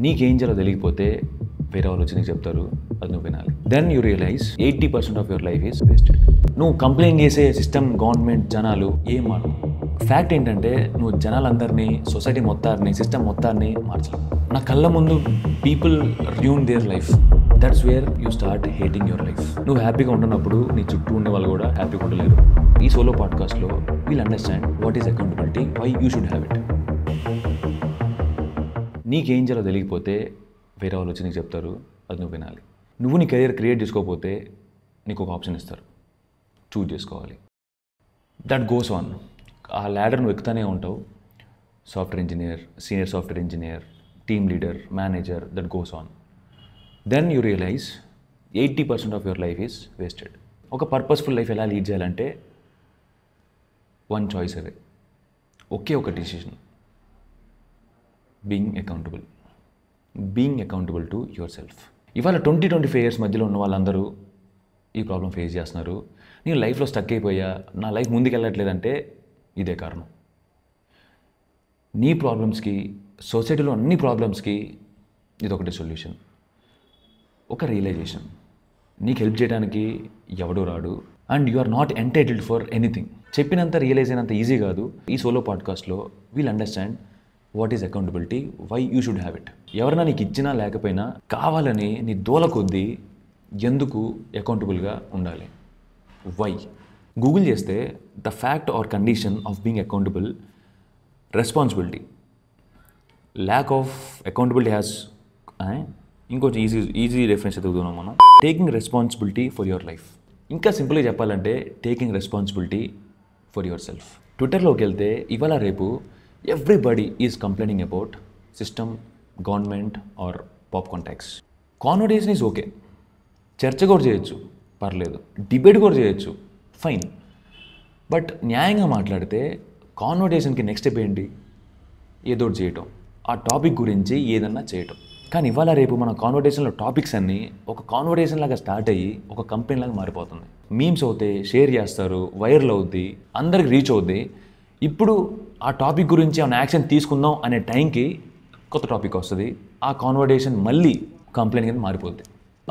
నీకేం చేయాలో తెలియకపోతే వేరే వాళ్ళు వచ్చి నీకు చెప్తారు, అది నువ్వు వినాలి. Then you realise 80% of your life is wasted. నువ్వు కంప్లైంట్ చేసే సిస్టమ్, గవర్నమెంట్, జనాలు ఏం మారు. ఫ్యాక్ట్ ఏంటంటే నువ్వు జనాలందరినీ, సొసైటీ మొత్తాన్ని, సిస్టమ్ మొత్తాన్ని మార్చలేవు. నా కళ్ళ ముందు people ruin their life. That's where you start hating your life. నువ్వు హ్యాపీగా ఉంటున్నప్పుడు నీ చుట్టూ ఉండే వాళ్ళు కూడా హ్యాపీగా ఉండలేరు. ఈ సోలో పాడ్కాస్ట్లో we'll understand what is accountability, why you should have it. నీకేం చేయాలో తెలియకపోతే వేరే వాళ్ళు వచ్చి నీకు చెప్తారు, అది నువ్వు వినాలి. నువ్వు నీ కెరీర్ క్రియేట్ చేసుకోకపోతే నీకు ఒక ఆప్షన్ ఇస్తారు, చూజ్ చేసుకోవాలి. That goes on. ఆ ల్యాడర్ నువ్వు ఎక్కుతానే ఉంటావు. Software engineer, senior software engineer, team leader, manager, that goes on. Then you realise 80% of your life is wasted. ఒక పర్పస్ఫుల్ లైఫ్ ఎలా లీడ్ చేయాలంటే వన్ చాయిస్ అవే, ఒకే ఒక decision. Being accountable to yourself. ఇవాళ 20-25 years మధ్యలో ఉన్న వాళ్ళందరూ ఈ ప్రాబ్లం ఫేస్ చేస్తున్నారు. నేను లైఫ్లో స్టక్ అయిపోయా, నా లైఫ్ ముందుకు వెళ్ళట్లేదంటే ఇదే కారణం. నీ ప్రాబ్లమ్స్కి, సొసైటీలో అన్ని ప్రాబ్లమ్స్కి ఇదొకటి సొల్యూషన్. ఒక రియలైజేషన్. నీకు హెల్ప్ చేయడానికి ఎవడూ రాడు, and you are not entitled for anything. చెప్పినంత రియలైజ్ అయినంత ఈజీ కాదు. ఈ సోలో పాడ్కాస్ట్లో we'll understand what is accountability, why you should have it. ఎవరైనా నీకు ఇచ్చినా లేకపోయినా కావాలని నీ దోల కొద్దీ ఎందుకు అకౌంటబుల్గా ఉండాలి, వై. గూగుల్ చేస్తే the fact or condition of being accountable, responsibility. Lack of accountability has, ఇంకొంచెం ఈజీ రెఫరెన్స్ చదువుతున్నాం మనం. Taking responsibility for your life. ఇంకా సింపుల్గా చెప్పాలంటే taking responsibility for yourself. ట్విట్టర్లోకి వెళ్తే ఇవాళ రేపు everybody is complaining about system, government or popcorn tax. Conversation is okay, చర్చ కూడా చేయొచ్చు, పర్లేదు. డిబేట్ కూడా చేయొచ్చు, ఫైన్. బట్ న్యాయంగా మాట్లాడితే కాన్వర్జేషన్కి నెక్స్ట్ స్టెప్ ఏంటి? ఏదో చేయటం, ఆ టాపిక్ గురించి ఏదన్నా చేయటం. కానీ ఇవాళ రేపు మన కాన్వర్జేషన్లో టాపిక్స్ అన్నీ ఒక కాన్వర్జేషన్ లాగా స్టార్ట్ అయ్యి ఒక కంపెనీ లాగా మారిపోతుంది. మీమ్స్ అవుతాయి, షేర్ చేస్తారు, వైరల్ అవుద్ది, అందరికి రీచ్ అవుద్ది. ఇప్పుడు ఆ టాపిక్ గురించి ఏమైనా యాక్షన్ తీసుకుందాం అనే టైంకి కొత్త టాపిక్ వస్తుంది. ఆ కాన్వర్జేషన్ మళ్ళీ కంప్లైంట్ కింద మారిపోద్ది.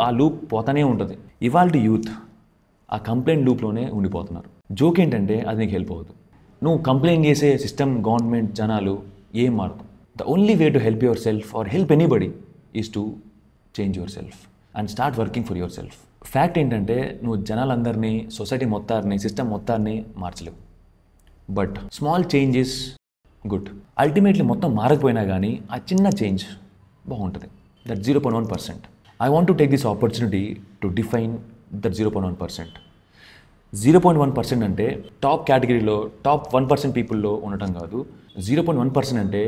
ఆ లూప్ పోతానే ఉంటుంది. ఇవాళ యూత్ ఆ కంప్లైంట్ లూప్లోనే ఉండిపోతున్నారు. జోక్ ఏంటంటే అది నీకు హెల్ప్ అవ్వదు. నువ్వు కంప్లైంట్ చేసే సిస్టమ్, గవర్నమెంట్, జనాలు ఏం మారదు. The only way to help yourself or help anybody is to change yourself and start working for yourself. Fact ఏంటంటే నువ్వు జనాలందరినీ, సొసైటీ మొత్తాన్ని, సిస్టమ్ మొత్తాన్ని మార్చలేవు. But small change is good. Ultimately మొత్తం మారకపోయినా కానీ ఆ చిన్న చేంజ్ బాగుంటుంది. That 0.1%. I want to take this opportunity to define that 0.1%. 0.1% అంటే టాప్ కేటగిరీలో, టాప్ 1% పీపుల్లో ఉండటం కాదు. 0.1% అంటే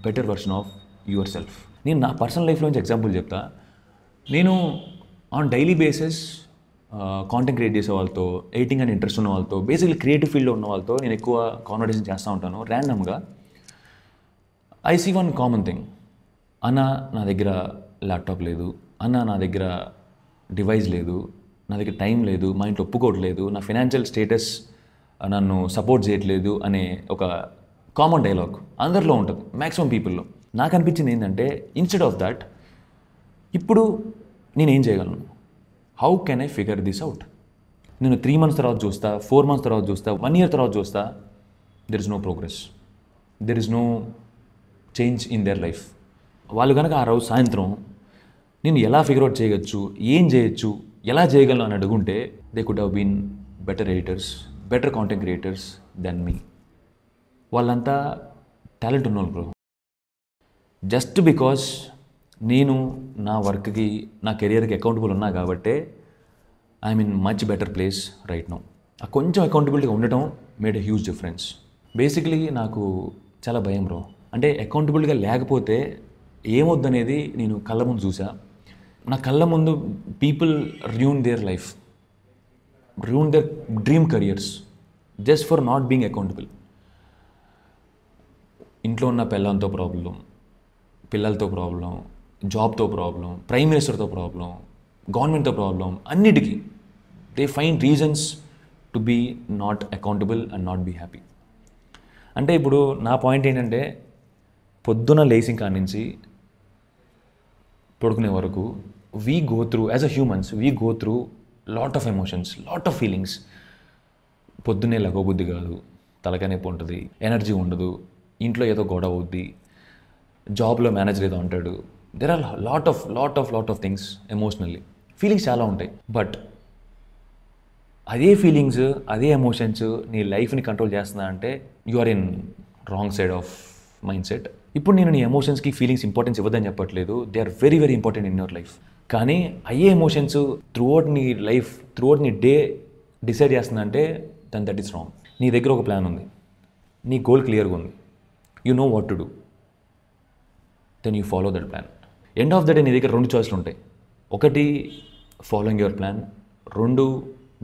better version of your self. నేను నా పర్సనల్ లైఫ్లో నుంచి ఎగ్జాంపుల్ చెప్తా. నేను on daily basis content create చేసే వాళ్ళతో, ఎడిటింగ్ అని ఇంట్రెస్ట్ ఉన్న వాళ్ళతో, బేసిక్లీ క్రియేటివ్ ఫీల్డ్లో ఉన్న వాళ్ళతో నేను ఎక్కువ కాన్వర్సేషన్ చేస్తూ ఉంటాను. ర్యాండమ్గా I see one common thing. అన్న నా దగ్గర ల్యాప్టాప్ లేదు, అన్న నా దగ్గర డివైస్ లేదు, నా దగ్గర టైం లేదు, మా ఇంట్లో ఒప్పుకోవట్లేదు, నా ఫైనాన్షియల్ స్టేటస్ నన్ను సపోర్ట్ చేయట్లేదు అనే ఒక కామన్ డైలాగ్ అందరిలో ఉంటుంది, మ్యాక్సిమం పీపుల్లో. నాకు అనిపించింది ఏంటంటే ఇన్స్టెడ్ ఆఫ్ దాట్, ఇప్పుడు నేనేం చేయగలను? How can I figure this out? నేను 3 months తర్వాత చూస్తా, 4 months తర్వాత చూస్తా, 1 year తర్వాత చూస్తా, there is no progress, there is no change in their life. వాళ్ళు కనుక ఆ రోజు సాయంత్రం నేను ఎలా ఫిగర్ అవుట్ చేయవచ్చు, ఏం చేయొచ్చు, ఎలా చేయగలను అని అడుగుంటే they could have been better editors, better content creators than me. వాళ్ళంతా టాలెంట్ ఉన్నోళ్ళు బ్రో. జస్ట్ బికాస్ నేను నా వర్క్కి, నా కెరియర్కి అకౌంటబుల్ ఉన్నా కాబట్టే I'm in much better place right now. ఆ కొంచెం అకౌంటబిలిటీగా ఉండటం made a huge difference. Basically నాకు చాలా భయం బ్రో. అంటే అకౌంటబిలిటీగా లేకపోతే ఏమొద్దనేది నేను కళ్ళ ముందు చూసా. నా కళ్ళ ముందు people ruin their life, ruin their dream careers just for not being accountable. ఇంట్లో ఉన్న పిల్లలతో ప్రాబ్లం, పిల్లలతో ప్రాబ్లం, జాబ్తో ప్రాబ్లం, ప్రైమ్ మినిస్టర్తో ప్రాబ్లం, గవర్నమెంట్తో ప్రాబ్లం, అన్నిటికీ they find reasons to be not accountable and not be happy. అంటే ఇప్పుడు నా పాయింట్ ఏంటంటే పొద్దున లేచిన కాడి నుంచి పడుకునే వరకు we go through as a humans we go through lot of emotions, lot of feelings. పొద్దున్నే లగోబుద్ధి కాదు, తలకాయ నొప్పి ఉంటుంది, ఎనర్జీ ఉండదు, ఇంట్లో ఏదో గొడవ అవుద్ది, జాబ్లో మేనేజర్ ఏదో అంటాడు. There are lot of things emotionally. Feelings చాలా ఉంటాయి. బట్ అదే ఫీలింగ్స్, అదే ఎమోషన్స్ నీ లైఫ్ని కంట్రోల్ చేస్తున్నా అంటే you are in wrong side of mindset. ఇప్పుడు నేను నీ ఎమోషన్స్కి ఫీలింగ్స్ ఇంపార్టెన్స్ ఇవ్వదని చెప్పట్లేదు. They are very very important in your life. కానీ అయ్యే ఎమోషన్స్ త్రూఅవుట్ నీ లైఫ్, త్రూఅవుట్ నీ డే డిసైడ్ చేస్తున్నా అంటే దెన్ దట్ ఈస్ రాంగ్. నీ దగ్గర ఒక ప్లాన్ ఉంది, నీ గోల్ క్లియర్గా ఉంది, you know what to do, then you follow that plan. End of the day నీ దగ్గర 2 చాయిస్లు ఉంటాయి. ఒకటి following your plan, 2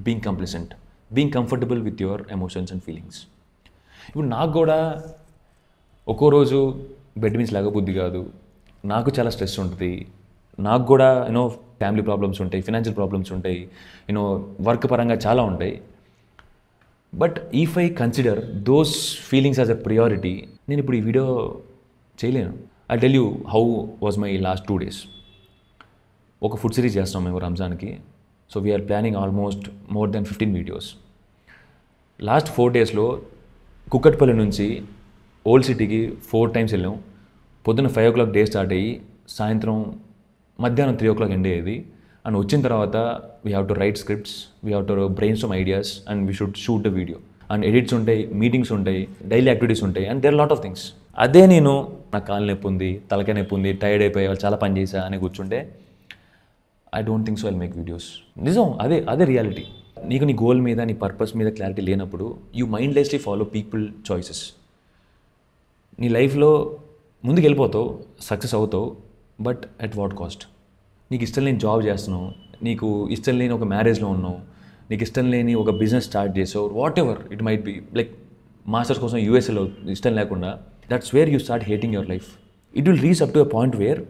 being complacent, being comfortable with your emotions and feelings. ఇప్పుడు నాకు కూడా ఒక్కో రోజు బెడ్ మీన్స్ లేకపోద్ది కాదు, నాకు చాలా స్ట్రెస్ ఉంటుంది, నాకు కూడా యూనో ఫ్యామిలీ ప్రాబ్లమ్స్ ఉంటాయి, ఫినాన్షియల్ ప్రాబ్లమ్స్ ఉంటాయి, యూనో వర్క్ పరంగా చాలా ఉంటాయి. But if I consider those feelings as a priority, నేను ఇప్పుడు ఈ వీడియో చేయలేను. I tell you how was my last 2 days. ఒక ఫుడ్ సిరీస్ చేస్తున్నాం మేము రంజాన్కి. So we are planning almost more than 15 videos. Last 4 daysలో కుక్కట్పల్లి నుంచి ఓల్డ్ సిటీకి 4 times వెళ్ళాం. పొద్దున్న 5 o'clock డే స్టార్ట్ అయ్యి సాయంత్రం మధ్యాహ్నం 3 o'clock ఎండ్ అయ్యేది. అండ్ వచ్చిన తర్వాత we have to write scripts, we have to brainstorm ideas and we should shoot the video. And edits ఉంటాయి, మీటింగ్స్ ఉంటాయి, డైలీ యాక్టివిటీస్ ఉంటాయి, and there lot of things. అదే నేను నాకు కాలు నొప్పి ఉంది, తలకాయ నొప్పి ఉంది, టైర్డ్ అయిపోయి వాళ్ళు చాలా పని చేశా అని కూర్చుంటే I don't think so I'll make videos. నిజం, అదే రియాలిటీ. నీకు నీ గోల్ మీద, నీ పర్పస్ మీద క్లారిటీ లేనప్పుడు యూ మైండ్లెస్లీ ఫాలో పీపుల్ చాయిసెస్. నీ లైఫ్లో ముందుకు వెళ్ళిపోతావు, సక్సెస్ అవుతావు, బట్ అట్ వాట్ కాస్ట్? నీకు ఇష్టం లేని జాబ్ చేస్తున్నావు, నీకు ఇష్టం లేని ఒక మ్యారేజ్లో ఉన్నావు, నీకు ఇష్టం లేని ఒక బిజినెస్ స్టార్ట్ చేసావు, what ever it might be. Like masters కోసం యూఎస్ఏలో ఇష్టం లేకుండా, that's where you start hating your life. It will reach up to a point where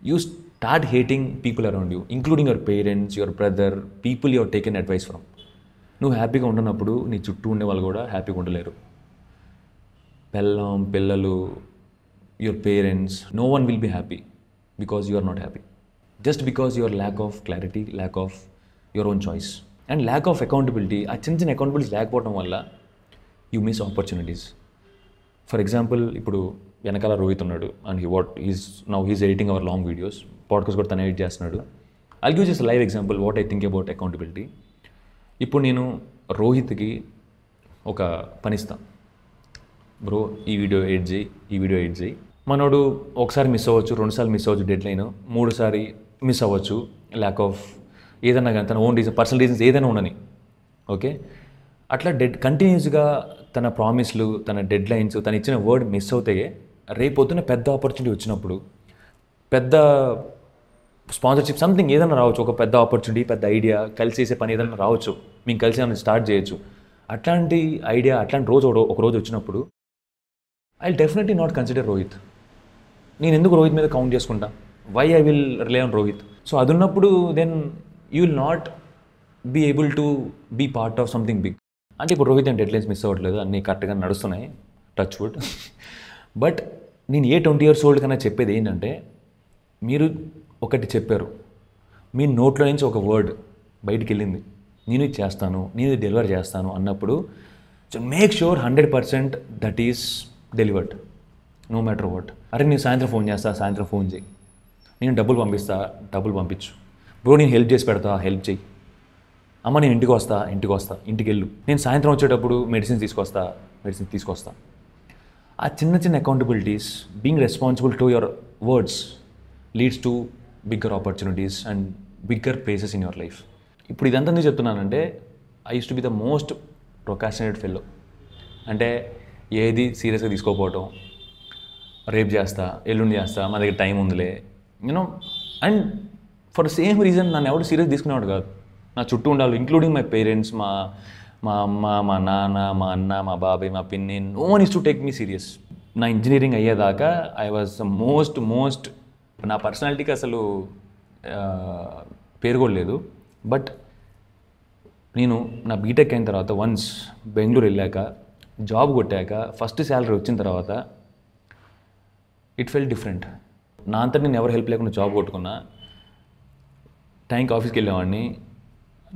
you start hating people around you, including your parents, your brother, people you her taken advice from. నువ్వు హ్యాపీగా ఉండనప్పుడు నీ చుట్టూ ఉండే వాళ్ళు కూడా హ్యాపీగా ఉండలేరు. పెళ్ళం, పిల్లలు, your parents, no one will be happy because you are not happy. Just because your lack of clarity, lack of your own choice and lack of accountability, ఆ చిన్న accountabilities లేకపోవడం వల్ల you miss opportunities. For example, ఇప్పుడు వెనకాల రోహిత్ ఉన్నాడు and he's editing our long videos, podcast కూడా తను edit చేస్తున్నాడు. I'll give just a live example what I think about accountability. ఇప్పుడు నేను రోహిత్కి ఒక పనిస్తాను, బ్రో ఈ వీడియో ఎడిట్ చేయి. మనోడు ఒకసారి మిస్ అవ్వచ్చు, 2 సార్లు మిస్ అవ్వచ్చు డెడ్ లైన్, 3 సారి మిస్ అవ్వచ్చు, ల్యాక్ ఆఫ్ ఏదన్నా కానీ తన ఓన్ రీజన్, పర్సనల్ రీజన్స్ ఏదైనా ఉండని. ఓకే, అట్లా కంటిన్యూస్గా తన ప్రామిస్లు, తన డెడ్ లైన్స్, తను ఇచ్చిన వర్డ్ మిస్ అవుతాయి. రేపొద్దున పెద్ద ఆపర్చునిటీ వచ్చినప్పుడు, పెద్ద స్పాన్సర్షిప్ సంథింగ్ ఏదైనా రావచ్చు, ఒక పెద్ద ఆపర్చునిటీ, పెద్ద ఐడియా, కలిసి చేసే పని ఏదైనా రావచ్చు, మేము కలిసి ఏమైనా స్టార్ట్ చేయొచ్చు. అట్లాంటి ఐడియా, అట్లాంటి ఒక రోజు వచ్చినప్పుడు I will definitely not consider Rohit. నేను ఎందుకు రోహిత్ మీద కౌంట్ చేసుకుంటా? Why I will rely on Rohit? So అది ఉన్నప్పుడు then you will not be able to be part of something big. అంటే ఇప్పుడు రోహిత్ అండ్ డెడ్లైన్స్ మిస్ అవ్వట్లేదు, అన్నీ కరెక్ట్గా నడుస్తున్నాయి, టచ్ వుడ్. బట్ నేను 20 years old కన్నా చెప్పేది ఏంటంటే, మీరు ఒకటి చెప్పారు, మీ నోట్లో నుంచి ఒక వర్డ్ బయటికి వెళ్ళింది, నేను ఇది చేస్తాను, నేను ఇది డెలివర్ చేస్తాను అన్నప్పుడు, so make sure 100% that is delivered, no matter what. అరే నేను సాయంత్రం ఫోన్ చేస్తా, సాయంత్రం ఫోన్ చేయి. నేను డబ్బులు పంపిస్తా, డబ్బులు పంపించు. బ్రో నేను హెల్ప్ చేసి పెడతా, హెల్ప్ చేయి. అమ్మ నేను ఇంటికి వస్తా, ఇంటికి వెళ్ళు. నేను సాయంత్రం వచ్చేటప్పుడు మెడిసిన్స్ తీసుకొస్తా. ఆ చిన్న accountabilities, being responsible to your words leads to bigger opportunities and bigger places in your life. ఇప్పుడు ఇదంతా ఎందుకు చెప్తున్నానంటే, I used to be the most procrastinated fellow. అంటే ఏది సీరియస్గా తీసుకోకపోవటం, రేపు చేస్తా, ఎల్లుండి చేస్తా, మా దగ్గర టైం ఉందిలే, you know. And for the same reason నన్ను ఎవరు సీరియస్ తీసుకునేవాడు కాదు. నా చుట్టూ ఉండాలి, ఇంక్లూడింగ్ మై పేరెంట్స్, మా అమ్మ, మా నాన్న, మా అన్న, మా బాబాయ్, మా పిన్ని. No one is to take me serious. నా ఇంజనీరింగ్ అయ్యేదాకా ఐ వాజ్ ద మోస్ట్ నా పర్సనాలిటీకి అసలు పేరు కూడా లేదు. బట్ నేను నా బీటెక్ అయిన తర్వాత వన్స్ బెంగళూరు వెళ్ళాక, జాబ్ కొట్టాక, ఫస్ట్ శాలరీ వచ్చిన తర్వాత ఇట్ ఫెల్ డిఫరెంట్. నా అంతటి నేను ఎవరు హెల్ప్ లేకుండా జాబ్ కొట్టుకున్నా, టైంకి ఆఫీస్కి వెళ్ళేవాడిని,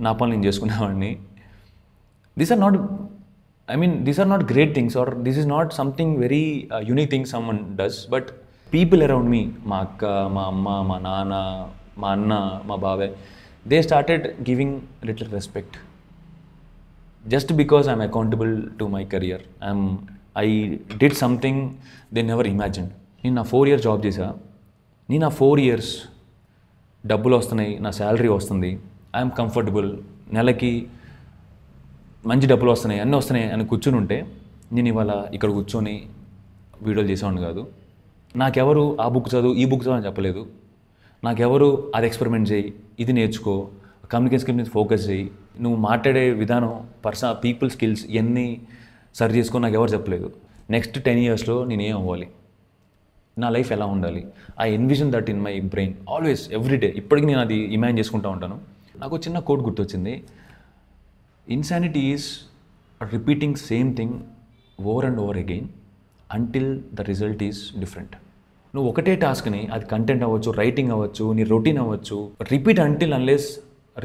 నా పనులు నేను చేసుకునేవాడిని. These are not, I mean, these are not great things, or this is not something very unique thing someone does, but people around me, మా అక్క, మా అమ్మ, మా నాన్న, మా అన్న, మా బాబాయ్, they started giving little respect. Just because I'm accountable to my career. I did something they never imagined. నేను నా 4 years జాబ్ చేశా. నేను నా 4 years డబ్బులు వస్తున్నాయి, నా శాలరీ వస్తుంది, ఐఎమ్ కంఫర్టబుల్, నెలకి మంచి డబ్బులు వస్తున్నాయి, అన్నీ వస్తున్నాయి అని కూర్చుని ఉంటే నేను ఇవాళ ఇక్కడ కూర్చొని వీడియోలు చేసేవాడిని కాదు. నాకెవరు ఆ బుక్ చదువు, ఈ బుక్ చదువు అని చెప్పలేదు. నాకెవరు అది ఎక్స్పెరిమెంట్ చేయి, ఇది నేర్చుకో, కమ్యూనికేషన్ స్కిల్ మీద ఫోకస్ చేయి, నువ్వు మాట్లాడే విధానం, పీపుల్ స్కిల్స్ ఇవన్నీ సరి చేసుకో నాకు ఎవరు చెప్పలేదు. నెక్స్ట్ 10 yearsలో నేను ఏం అవ్వాలి, నా లైఫ్ ఎలా ఉండాలి, I envision that in my brain always everyday. ఇప్పటికీ నేను అది ఇమాజిన్ చేసుకుంటూ ఉంటాను. నాకు చిన్న కోట్ గుర్తొచ్చింది. Insanity is repeating same thing over and over again until the result is different. నువ్వు ఒకటే టాస్క్ని, అది కంటెంట్ అవ్వచ్చు, రైటింగ్ అవ్వచ్చు, నీ రొటీన్ అవ్వచ్చు, repeat until unless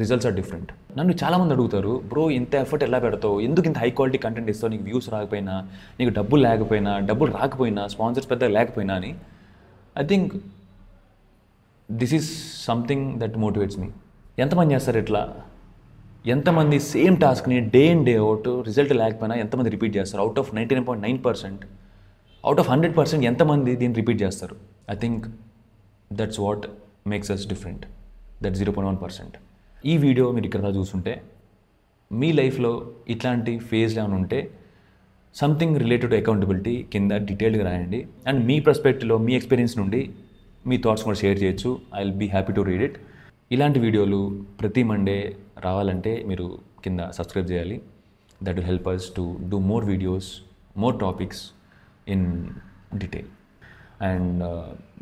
results are different. నన్ను చాలామంది అడుగుతారు, బ్రో ఇంత ఎఫర్ట్ ఎలా పెడతావు, ఎందుకు ఇంత హై క్వాలిటీ కంటెంట్ ఇస్తావు, నీకు వ్యూస్ రాకపోయినా, నీకు డబ్బులు లేకపోయినా, డబ్బులు రాకపోయినా, స్పాన్సర్స్ పెద్దగా లేకపోయినా అని. I think this is something that motivates me. ఎంతమంది చేస్తారు ఇట్లా? ఎంతమంది సేమ్ టాస్క్ని day in day out result లేకపోయినా ఎంతమంది రిపీట్ చేస్తారు? అవుట్ ఆఫ్ 99.9%, అవుట్ ఆఫ్ 100% ఎంతమంది దీన్ని రిపీట్ చేస్తారు? I think that's what makes us different, that 0.1%. ఈ వీడియో మీరు ఇక్కడ చూస్తుంటే మీ లైఫ్లో ఇట్లాంటి ఫేజ్లు ఏమైనా ఉంటే సంథింగ్ రిలేటెడ్ టు అకౌంటబిలిటీ కింద డీటెయిల్గా రాయండి. అండ్ మీ పర్స్పెక్టివ్లో, మీ ఎక్స్పీరియన్స్ నుండి మీ థాట్స్ కూడా షేర్ చేయొచ్చు. I will be happy to read it. ఇలాంటి వీడియోలు ప్రతి మండే రావాలంటే మీరు కింద సబ్స్క్రైబ్ చేయాలి. That will help us to do more videos, more topics in detail. And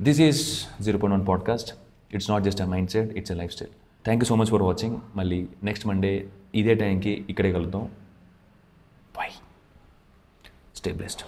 this is 0.1 podcast. It's not just a mindset, it's a lifestyle. Thank you so much for watching. మళ్ళీ next Monday ఇదే టైంకి ఇక్కడే కలుద్దాం. Bye. Stay blessed.